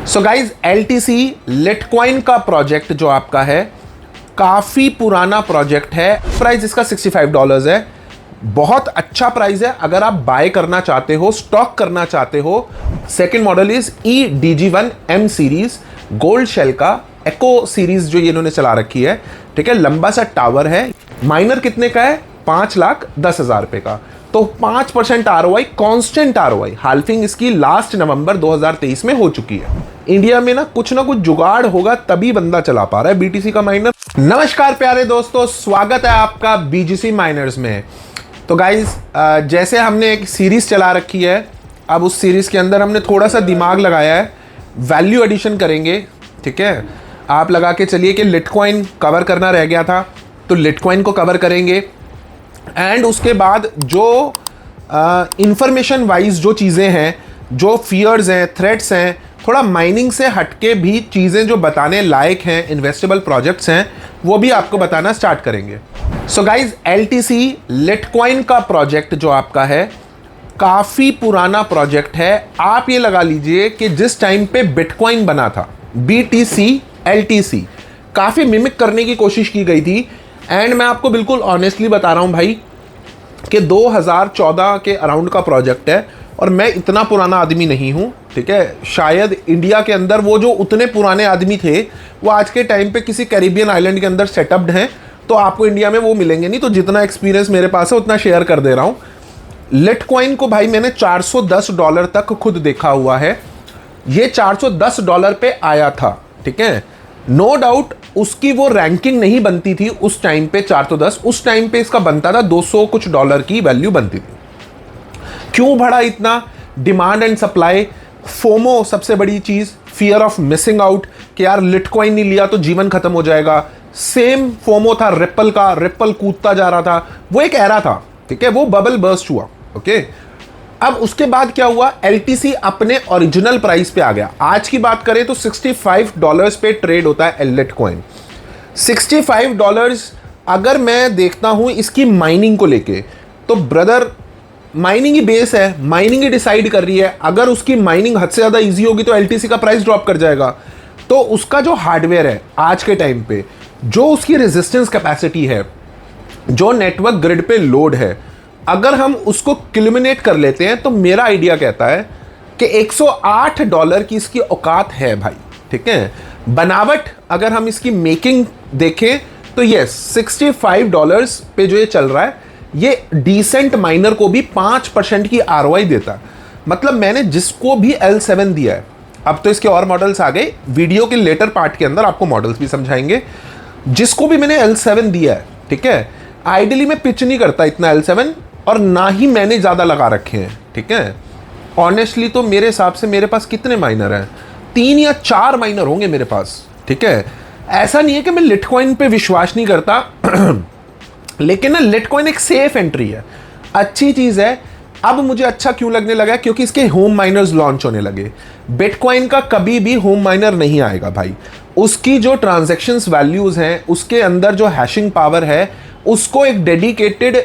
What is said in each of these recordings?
So guys LTC Litecoin का project जो आपका है काफ़ी पुराना प्रोजेक्ट है। प्राइस इसका $65 है। बहुत अच्छा प्राइस है अगर आप बाय करना चाहते हो, स्टॉक करना चाहते हो। Second model is EDG1M series, Goldshell का एको सीरीज जो ये इन्होंने चला रखी है। ठीक है, लंबा सा टावर है। माइनर कितने का है? 5,10,000 रुपए का। तो 5% ROI, कांस्टेंट ROI। हाल्फिंग इसकी लास्ट नवंबर 2023 में हो चुकी है। इंडिया में ना कुछ जुगाड़ होगा तभी बंदा चला पा रहा है BTC का माइनर। नमस्कार प्यारे दोस्तों, स्वागत है आपका BGC माइनर्स में। तो गाइज जैसे हमने एक सीरीज चला रखी है, अब उस सीरीज के अंदर हमने थोड़ा सा दिमाग लगाया है। वैल्यू एडिशन करेंगे। ठीक है, आप लगा के चलिए कि लिटकॉइन कवर करना रह गया था, तो लिटकॉइन को कवर करेंगे। एंड उसके बाद जो इंफॉर्मेशन वाइज जो चीज़ें हैं, जो फियर्स हैं, थ्रेट्स हैं, थोड़ा माइनिंग से हटके भी चीज़ें जो बताने लायक हैं, इन्वेस्टेबल प्रोजेक्ट्स हैं, वो भी आपको बताना स्टार्ट करेंगे। सो गाइज LTC लिटकॉइन का प्रोजेक्ट जो आपका है काफ़ी पुराना प्रोजेक्ट है। आप ये लगा लीजिए कि जिस टाइम पे बिटकॉइन बना था, BTC LTC, काफ़ी मिमिक करने की कोशिश की गई थी। एंड मैं आपको बिल्कुल ऑनेस्टली बता रहा हूँ भाई कि 2014 के अराउंड का प्रोजेक्ट है और मैं इतना पुराना आदमी नहीं हूँ। ठीक है, शायद इंडिया के अंदर वो जो उतने पुराने आदमी थे वो आज के टाइम पे किसी कैरिबियन आइलैंड के अंदर सेटअप्ड हैं, तो आपको इंडिया में वो मिलेंगे नहीं। तो जितना एक्सपीरियंस मेरे पास है उतना शेयर कर दे रहा हूँ। लिटकॉइन को भाई मैंने $410 तक खुद देखा हुआ है। ये $410 पे आया था। ठीक है, नो डाउट उसकी वो रैंकिंग नहीं बनती थी उस टाइम पे 410, उस टाइम पे इसका बनता था $200 कुछ की वैल्यू बनती थी। क्यों बढ़ा इतना? डिमांड एंड सप्लाई, फोमो सबसे बड़ी चीज, फियर ऑफ मिसिंग आउट कि यार लिटकॉइन नहीं लिया तो जीवन खत्म हो जाएगा। सेम फोमो था रिपल का, रिपल कूदता जा रहा था, वो एक एरा था। ठीक है, वो बबल बर्स्ट हुआ। ओके, अब उसके बाद क्या हुआ? LTC अपने ओरिजिनल प्राइस पे आ गया। आज की बात करें तो $65 पे ट्रेड होता है लिटकॉइन। $65 अगर मैं देखता हूं इसकी माइनिंग को लेके, तो ब्रदर माइनिंग ही बेस है, माइनिंग ही डिसाइड कर रही है। अगर उसकी माइनिंग हद से ज़्यादा ईजी होगी तो LTC का प्राइस ड्रॉप कर जाएगा। तो उसका जो हार्डवेयर है आज के टाइम पे, जो उसकी रेजिस्टेंस कैपेसिटी है, जो नेटवर्क ग्रिड पे लोड है, अगर हम उसको क्यूमुलेट कर लेते हैं तो मेरा आइडिया कहता है कि $108 की इसकी औकात है भाई। ठीक है, बनावट अगर हम इसकी मेकिंग देखें तो यस, $65 पे जो ये चल रहा है, ये डिसेंट माइनर को भी 5% की ROI देता है। मतलब मैंने जिसको भी L7 दिया है, अब तो इसके और मॉडल्स आ गए, वीडियो के लेटर पार्ट के अंदर आपको मॉडल्स भी समझाएंगे। जिसको भी मैंने L7 दिया है, ठीक है, आइडियली मैं पिच नहीं करता इतना L7, और ना ही मैंने ज़्यादा लगा रखे हैं। ठीक है, ऑनेस्टली तो मेरे हिसाब से मेरे पास कितने माइनर हैं? 3 या 4 माइनर होंगे मेरे पास। ठीक है, ऐसा नहीं है कि मैं लिटकॉइन पे विश्वास नहीं करता लेकिन ना लिटकॉइन एक सेफ एंट्री है, अच्छी चीज़ है। अब मुझे अच्छा क्यों लगने लगा? क्योंकि इसके होम माइनर्स लॉन्च होने लगे। बिटकॉइन का कभी भी होम माइनर नहीं आएगा भाई। उसकी जो ट्रांजैक्शंस वैल्यूज़ हैं, उसके अंदर जो हैशिंग पावर है, उसको एक डेडिकेटेड,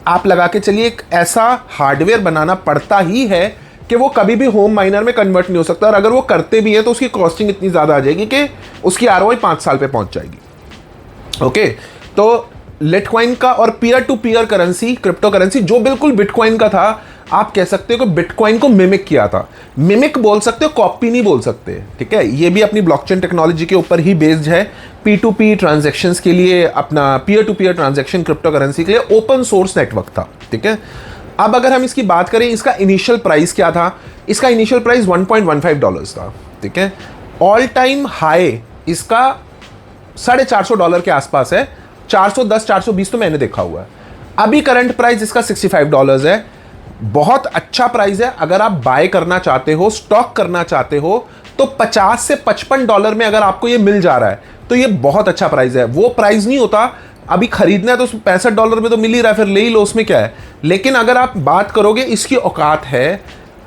आप लगा के चलिए, एक ऐसा हार्डवेयर बनाना पड़ता ही है कि वो कभी भी होम माइनर में कन्वर्ट नहीं हो सकता। और अगर वो करते भी है तो उसकी कॉस्टिंग इतनी ज़्यादा आ जाएगी कि उसकी ROI 5 साल पे पहुंच जाएगी। ओके, तो लिटकॉइन का और peer to peer currency, cryptocurrency, जो बिल्कुल बिटकॉइन का था, आप कह सकते हो कि बिटकॉइन को मिमिक किया था। मिमिक बोल सकते हो, कॉपी नहीं बोल सकते। ठीक है, ये भी अपनी ब्लॉकचेन टेक्नोलॉजी के ऊपर ही बेस्ड है। P2P ट्रांजैक्शंस के लिए, अपना peer to peer transaction cryptocurrency के लिए ओपन सोर्स नेटवर्क था। ठीक है, अब अगर हम इसकी बात करें, इसका इनिशियल प्राइस क्या था? इसका इनिशियल प्राइस $1.15 था। ठीक है, ऑल टाइम हाई इसका $450 के आसपास है। 410 420 तो मैंने देखा हुआ है। अभी करंट प्राइस इसका $65 है। बहुत अच्छा प्राइस है। अगर आप बाय करना चाहते हो, स्टॉक करना चाहते हो, तो $50 से $55 में अगर आपको ये मिल जा रहा है तो ये बहुत अच्छा प्राइस है। वो प्राइस नहीं होता, अभी खरीदना है तो $65 में तो मिल ही रहा है, फिर ले ही लो, उसमें क्या है। लेकिन अगर आप बात करोगे, इसकी औकात है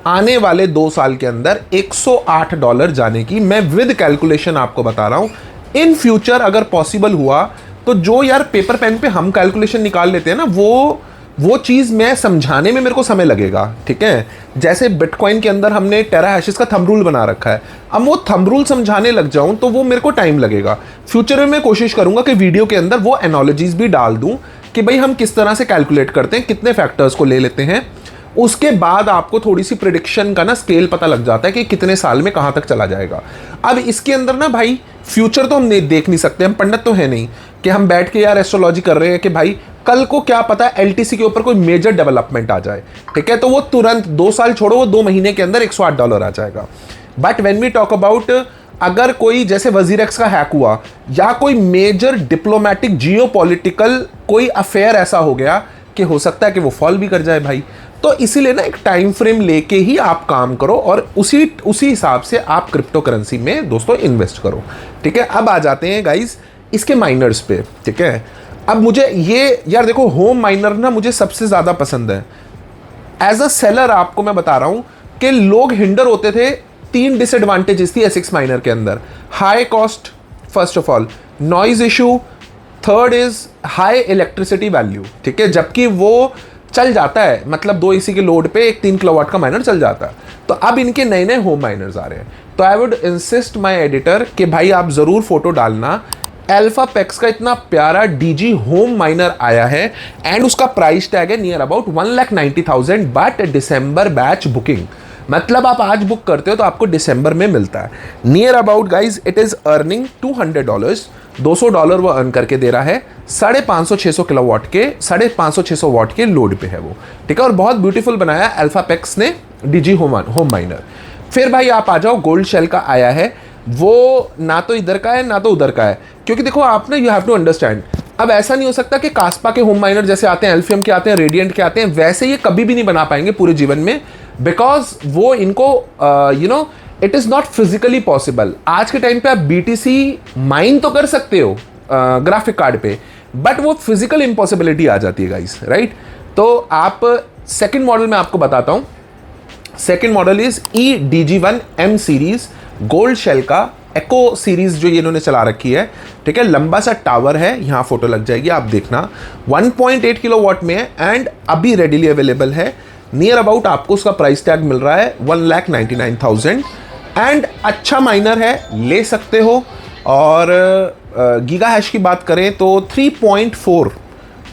आने वाले 2 साल के अंदर $108 जाने की। मैं विद कैलकुलेशन आपको बता रहा हूं। इन फ्यूचर अगर पॉसिबल हुआ तो जो यार पेपर पेन पे हम कैलकुलेशन निकाल लेते हैं ना, वो वो चीज़ मैं समझाने में मेरे को समय लगेगा, ठीक है। जैसे बिटकॉइन के अंदर हमने टेरा हैशेस का थंब रूल बना रखा है, अब वो थंब रूल समझाने लग जाऊं तो वो मेरे को टाइम लगेगा। फ्यूचर में मैं कोशिश करूंगा कि वीडियो के अंदर वो एनालॉजीज भी डाल दूं कि भाई हम किस तरह से कैलकुलेट करते हैं, कितने फैक्टर्स को ले लेते हैं, उसके बाद आपको थोड़ी सी प्रिडिक्शन का ना स्केल पता लग जाता है कि कितने साल में कहां तक चला जाएगा। अब इसके अंदर ना भाई फ्यूचर तो हम देख नहीं सकते, हम पंडित तो है नहीं कि हम बैठ के यार एस्ट्रोलॉजी कर रहे हैं कि भाई कल को क्या पता एलटीसी के ऊपर कोई मेजर डेवलपमेंट आ जाए, ठीक है, तो वो तुरंत 2 साल छोड़ो, वो 2 महीने के अंदर $108 आ जाएगा। But when we talk about अगर कोई जैसे वजीरेक्स का हैक हुआ या कोई मेजर डिप्लोमेटिक जियोपॉलिटिकल कोई अफेयर ऐसा हो गया कि हो सकता है कि वो फॉल भी कर जाए भाई, तो इसीलिए ना एक टाइम फ्रेम लेके ही आप काम करो और उसी हिसाब से आप क्रिप्टो करेंसी में दोस्तों इन्वेस्ट करो, ठीक है। अब आ जाते हैं गाइस इसके माइनर्स पे, ठीक है। अब मुझे ये यार देखो होम माइनर ना मुझे सबसे ज़्यादा पसंद है। एज अ सेलर आपको मैं बता रहा हूँ कि लोग हिंडर होते थे, 3 डिसएडवांटेजेस थी एसिक्स माइनर के अंदर। High cost first of all, noise issue, third is high electricity value, ठीक है, जबकि वो चल जाता है, मतलब 2 AC के लोड पे एक 3 किलोवाट का माइनर चल जाता है। तो अब इनके नए नए होम माइनर्स आ रहे हैं, तो I would insist my editor कि भाई आप ज़रूर फोटो डालना। अल्फा पैक्स का इतना प्यारा डीजी होम माइनर आया है एंड उसका प्राइस टैग है near about 1,90,000 but December batch booking, मतलब आप आज बुक करते हो तो आपको दिसंबर में मिलता है। Near about guys it is earning $200, $200 वो अर्न करके दे रहा है। 550-600 किलोवाट के 550-600 वाट के लोड पे है वो, ठीक है, और बहुत ब्यूटीफुल बनाया अल्फा पैक्स ने डीजी होम माइनर। फिर भाई आप आ जाओ, गोल्ड शेल का आया है, वो ना तो इधर का है ना तो उधर का है, क्योंकि देखो आप ना यू हैव टू अंडरस्टैंड, अब ऐसा नहीं हो सकता कि कास्पा के होम माइनर जैसे आते हैं, एल्फियम के आते हैं, रेडियंट के आते हैं, वैसे ये कभी भी नहीं बना पाएंगे पूरे जीवन में, बिकॉज वो इनको you know it is not physically possible. आज के टाइम पे आप BTC माइन तो कर सकते हो ग्राफिक कार्ड पे, बट वो फिजिकल इम्पॉसिबिलिटी आ जाती है गाइस, राइट। तो आप सेकेंड मॉडल में आपको बताता हूँ, second model is EDG1M series Goldshell का एको सीरीज जो ये इन्होंने चला रखी है, ठीक है। लंबा सा टावर है, यहाँ फोटो लग जाएगी, आप देखना 1.8 किलोवाट में है एंड अभी रेडिली अवेलेबल है। नियर अबाउट आपको उसका प्राइस टैग मिल रहा है 1,99,000 एंड अच्छा माइनर है, ले सकते हो। और गीगा हैश की बात करें तो 3.4,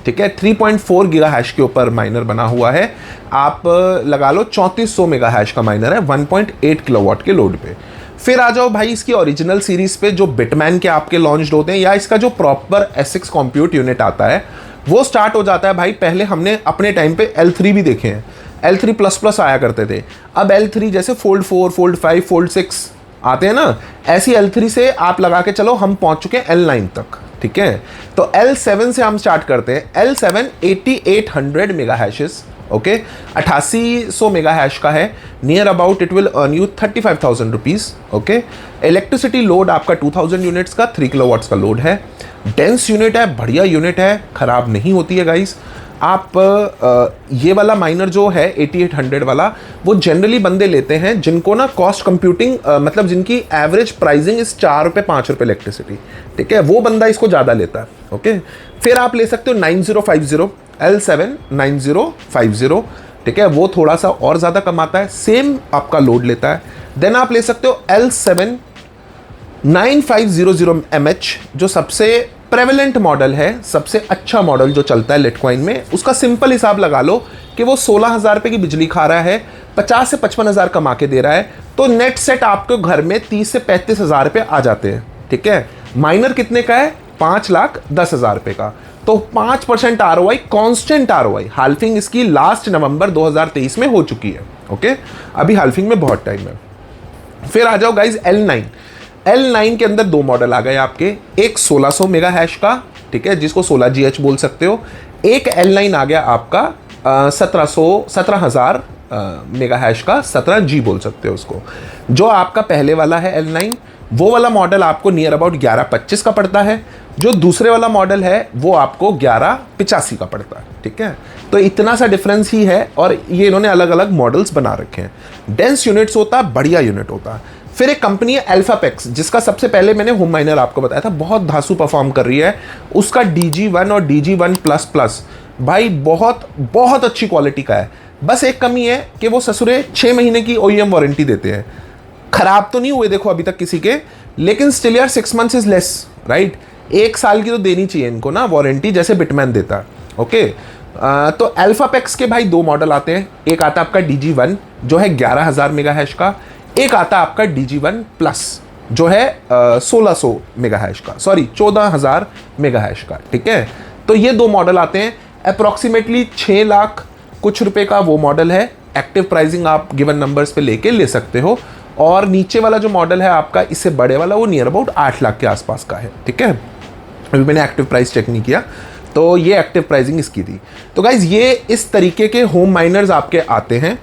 ठीक है, 3.4 गीगा हैश के ऊपर माइनर बना हुआ है। आप लगा लो 3400 मेगा हैश का माइनर है 1.8 किलोवाट के लोड पे। फिर आ जाओ भाई इसकी ओरिजिनल सीरीज पे जो बिटमैन के आपके लॉन्च होते हैं, या इसका जो प्रॉपर एसिक्स कंप्यूट यूनिट आता है वो स्टार्ट हो जाता है भाई। पहले हमने अपने टाइम पे L3 भी देखे हैं, L3++ आया करते थे। अब L3 जैसे फोल्ड 4, फोल्ड 5, फोल्ड 6 आते हैं ना, ऐसी L3 से आप लगा के चलो हम पहुंच चुके हैं L9 तक, ठीक है। तो L7 से हम स्टार्ट करते हैं। L7 8800 mega hashes, okay, 8800 mega hash का है। Near about it will earn you 35,000 rupees, okay. Electricity load आपका 2000 यूनिट्स का, 3 किलोवाट्स का लोड है। डेंस यूनिट है, बढ़िया यूनिट है, ख़राब नहीं होती है गाइस। आप ये वाला माइनर जो है 8800 वाला, वो जनरली बंदे लेते हैं जिनको ना कॉस्ट कंप्यूटिंग मतलब जिनकी एवरेज प्राइसिंग इस 4 रुपये 5 रुपये इलेक्ट्रिसिटी, ठीक है, वो बंदा इसको ज़्यादा लेता है, ओके। फिर आप ले सकते हो 9050, L7 9050, ठीक है, वो थोड़ा सा और ज़्यादा कमाता है, सेम आपका लोड लेता है। देन आप ले सकते हो L7 9500 MH, जो सबसे प्रेवलेंट मॉडल है, सबसे अच्छा मॉडल जो चलता है लिटकॉइन में। उसका सिंपल हिसाब लगा लो कि वो 16,000 रुपये की बिजली खा रहा है, 50 से 55,000 कमा के दे रहा है, तो नेट सेट आपके घर में 30 से 35,000 रुपये आ जाते हैं, ठीक है। माइनर कितने का है? 5,10,000 रुपये का। तो 5% ROI, कॉन्स्टेंट ROI। हाल्फिंग इसकी लास्ट नवंबर 2023 में हो चुकी है, ओके, अभी हाल्फिंग में बहुत टाइम है। फिर आ जाओ गाइज L9 के अंदर 2 मॉडल आ गए आपके, एक 1600 मेगा हैश का, ठीक है, जिसको 16GH बोल सकते हो। एक L9 आ गया आपका 17,000 मेगा हैश का, 17G बोल सकते हो उसको। जो आपका पहले वाला है L9, वो वाला मॉडल आपको नियर अबाउट 1125 का पड़ता है। जो दूसरे वाला मॉडल है वो आपको 1185 का पड़ता है, ठीक है। तो इतना सा डिफरेंस ही है, और ये इन्होंने अलग अलग मॉडल्स बना रखे हैं। डेंस यूनिट्स होता है, बढ़िया यूनिट होता है। फिर एक कंपनी है अल्फा पैक्स, जिसका सबसे पहले मैंने होम माइनर आपको बताया था, बहुत धांसू परफॉर्म कर रही है। उसका DG1 और DG1++ भाई बहुत बहुत अच्छी क्वालिटी का है। बस एक कमी है कि वो ससुरे 6 महीने की OEM वारंटी देते हैं। खराब तो नहीं हुए देखो अभी तक किसी के, लेकिन स्टिल यार 6 मंथ्स इज लेस, राइट। 1 साल की तो देनी चाहिए इनको ना वारंटी, जैसे बिटमैन देता है। ओके, तो अल्फापेक्स के भाई 2 मॉडल आते हैं। एक आता है आपका DG1 जो है 11,000 मेगा हैश का, एक आता है आपका DG1 प्लस जो है 1600 मेगा हैश का, सॉरी 14,000 मेगा हैश का, ठीक है। तो ये 2 मॉडल आते हैं, अप्रॉक्सीमेटली 6 लाख कुछ रुपए का वो मॉडल है। एक्टिव प्राइसिंग आप गिवन नंबर्स पे लेके ले सकते हो। और नीचे वाला जो मॉडल है आपका इससे बड़े वाला, वो नियर अबाउट 8 लाख के आसपास का है, ठीक है। अभी मैंने एक्टिव प्राइस चेक नहीं किया, तो ये एक्टिव प्राइसिंग इसकी थी। तो गाइज ये इस तरीके के होम माइनर्स आपके आते हैं,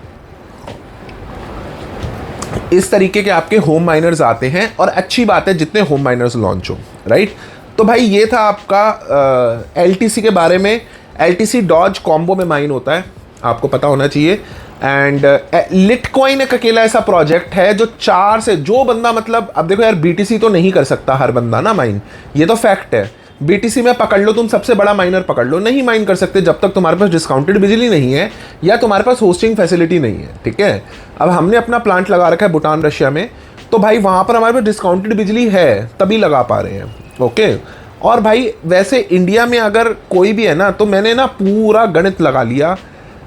इस तरीके के आपके होम माइनर्स आते हैं। और अच्छी बात है जितने होम माइनर्स लॉन्च हो, राइट। तो भाई ये था आपका LTC के बारे में। LTC डॉज कॉम्बो में माइन होता है, आपको पता होना चाहिए। एंड लिटकॉइन एक अकेला ऐसा प्रोजेक्ट है जो 4 से जो बंदा, मतलब अब देखो यार BTC तो नहीं कर सकता हर बंदा ना माइन, ये तो फैक्ट है। BTC में पकड़ लो, तुम सबसे बड़ा माइनर पकड़ लो, नहीं माइन कर सकते जब तक तुम्हारे पास डिस्काउंटेड बिजली नहीं है या तुम्हारे पास होस्टिंग फैसिलिटी नहीं है, ठीक है। अब हमने अपना प्लांट लगा रखा है भूटान रशिया में, तो भाई वहाँ पर हमारे पास डिस्काउंटेड बिजली है तभी लगा पा रहे हैं, ओके। और भाई वैसे इंडिया में अगर कोई भी है ना, तो मैंने ना पूरा गणित लगा लिया,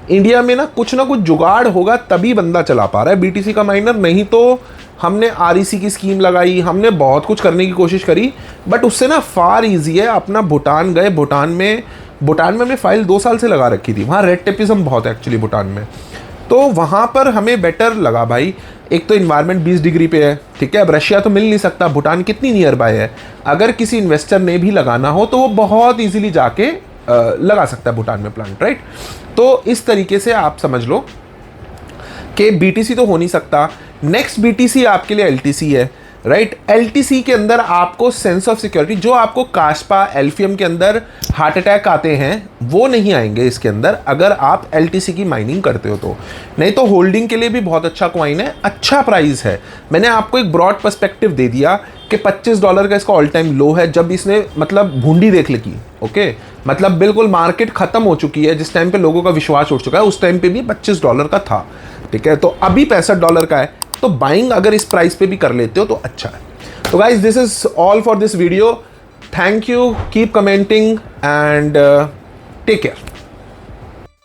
इंडिया में ना कुछ जुगाड़ होगा तभी बंदा चला पा रहा है BTC का माइनर। नहीं तो हमने REC की स्कीम लगाई, हमने बहुत कुछ करने की कोशिश करी, बट उससे ना फार इजी है। अपना भूटान गए, भूटान में हमने फाइल 2 साल से लगा रखी थी। वहाँ रेड टेपिज्म बहुत है एक्चुअली भूटान में, तो वहाँ पर हमें बेटर लगा भाई। एक तो इन्वायरमेंट 20 डिग्री पे है, ठीक है। अब रशिया तो मिल नहीं सकता, भूटान कितनी नियर बाय है। अगर किसी इन्वेस्टर ने भी लगाना हो तो वो बहुत ईजिली जाके लगा सकता है भूटान में प्लांट, राइट। तो इस तरीके से आप समझ लो कि BTC तो हो नहीं सकता। नेक्स्ट BTC आपके लिए LTC है, राइट। LTC के अंदर आपको सेंस ऑफ सिक्योरिटी, जो आपको कास्पा एल्फियम के अंदर हार्ट अटैक आते हैं, वो नहीं आएंगे इसके अंदर अगर आप LTC की माइनिंग करते हो तो। नहीं तो होल्डिंग के लिए भी बहुत अच्छा कॉइन है, अच्छा प्राइस है। मैंने आपको एक ब्रॉड पर्सपेक्टिव दे दिया कि $25 का इसका ऑल टाइम लो है, जब इसने मतलब भूंडी देख ली, ओके। मतलब बिल्कुल मार्केट खत्म हो चुकी है, जिस टाइम पे लोगों का विश्वास उठ चुका है, उस टाइम पे भी $25 का था, ठीक है। तो अभी $65 का है, तो बाइंग अगर इस प्राइस पे भी कर लेते हो तो अच्छा है। तो guys this is all for this video. Thank you, keep commenting and take care.